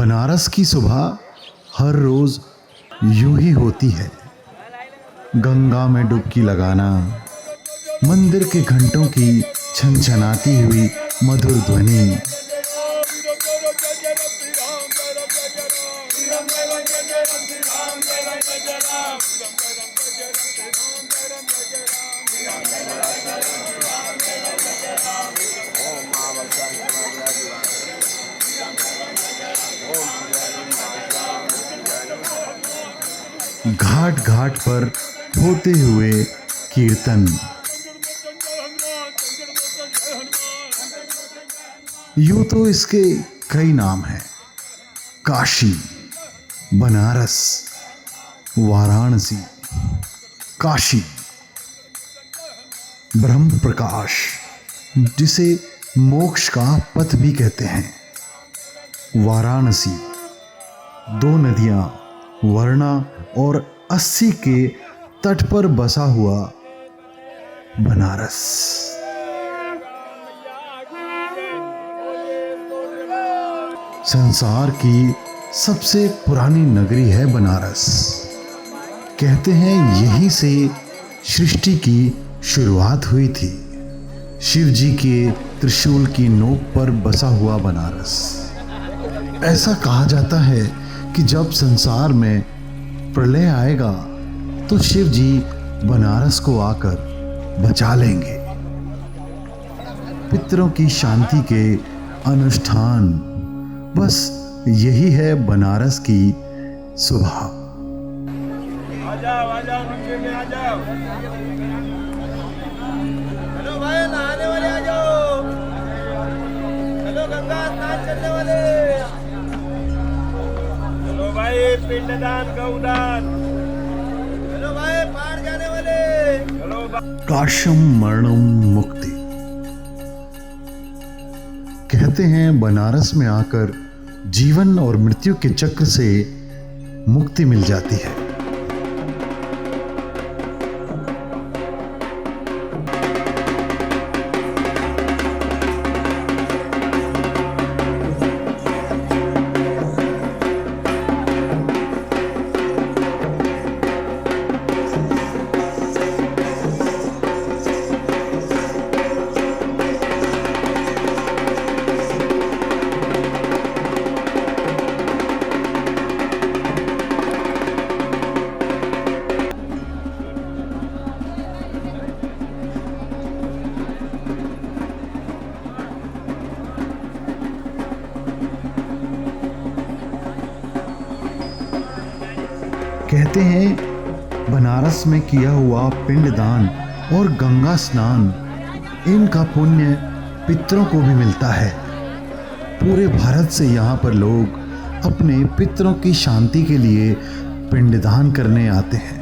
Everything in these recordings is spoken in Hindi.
बनारस की सुबह हर रोज यूं ही होती है। गंगा में डुबकी लगाना, मंदिर के घंटों की छनछनाती हुई मधुर ध्वनि, घाट घाट पर होते हुए कीर्तन। यूं तो इसके कई नाम हैं, काशी, बनारस, वाराणसी, काशी, ब्रह्म प्रकाश, जिसे मोक्ष का पथ भी कहते हैं, वाराणसी, दो नदियां वर्णा और 80 के तट पर बसा हुआ बनारस। संसार की सबसे पुरानी नगरी है बनारस। कहते हैं यहीं से सृष्टि की शुरुआत हुई थी। शिव जी के त्रिशूल की नोक पर बसा हुआ बनारस। ऐसा कहा जाता है कि जब संसार में प्रलय आएगा तो शिव जी बनारस को आकर बचा लेंगे। पितरों की शांति के अनुष्ठान, बस यही है बनारस की सुबह। आ जाओ नीचे में आ जाओ। हेलो भाई, नहाने वाले आ जाओ। हेलो गंगा स्नान करने वाले। हेलो भाई, पिंडदान गौदान। हेलो भाई, पार जाने वाले। हेलो काशम मरणम मुक्ति। कहते हैं बनारस में आकर जीवन और मृत्यु के चक्र से मुक्ति मिल जाती है। कहते हैं बनारस में किया हुआ पिंडदान और गंगा स्नान, इनका पुण्य पितरों को भी मिलता है। पूरे भारत से यहाँ पर लोग अपने पितरों की शांति के लिए पिंडदान करने आते हैं।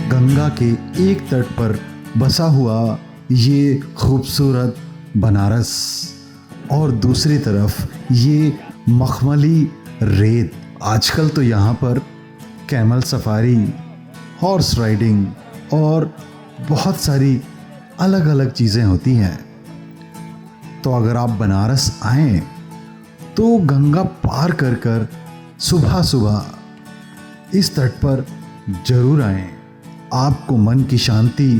गंगा के एक तट पर बसा हुआ ये खूबसूरत बनारस और दूसरी तरफ ये मखमली रेत। आजकल तो यहाँ पर कैमल सफारी, हॉर्स राइडिंग और बहुत सारी अलग अलग चीज़ें होती हैं। तो अगर आप बनारस आएं तो गंगा पार कर कर सुबह सुबह इस तट पर जरूर आएं। आपको मन की शांति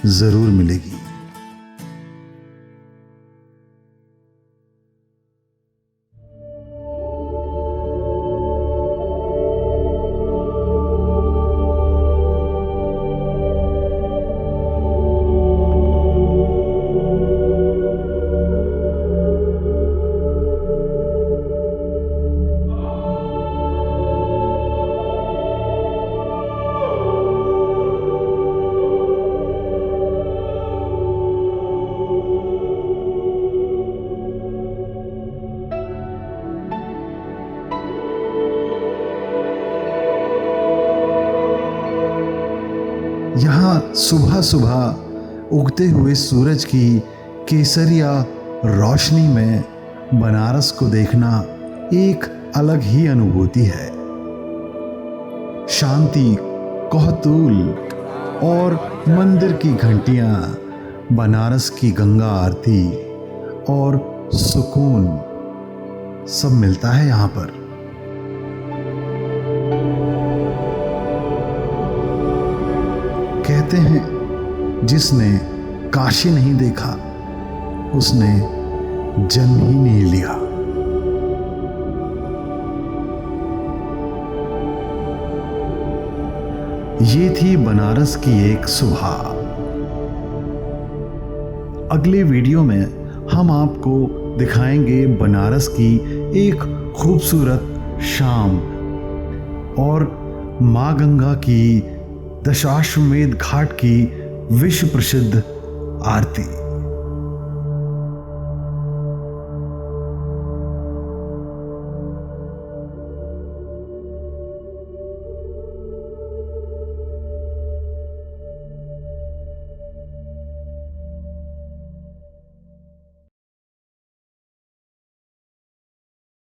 जरूर मिलेगी। यहाँ सुबह सुबह उगते हुए सूरज की केसरिया रोशनी में बनारस को देखना एक अलग ही अनुभूति है। शांति, कौतूल और मंदिर की घंटियां, बनारस की गंगा आरती और सुकून सब मिलता है यहाँ पर। कहते हैं जिसने काशी नहीं देखा उसने जन्म ही नहीं लिया। ये थी बनारस की एक सुबह। अगले वीडियो में हम आपको दिखाएंगे बनारस की एक खूबसूरत शाम और माँ गंगा की दशाश्वमेध घाट की विश्व प्रसिद्ध आरती।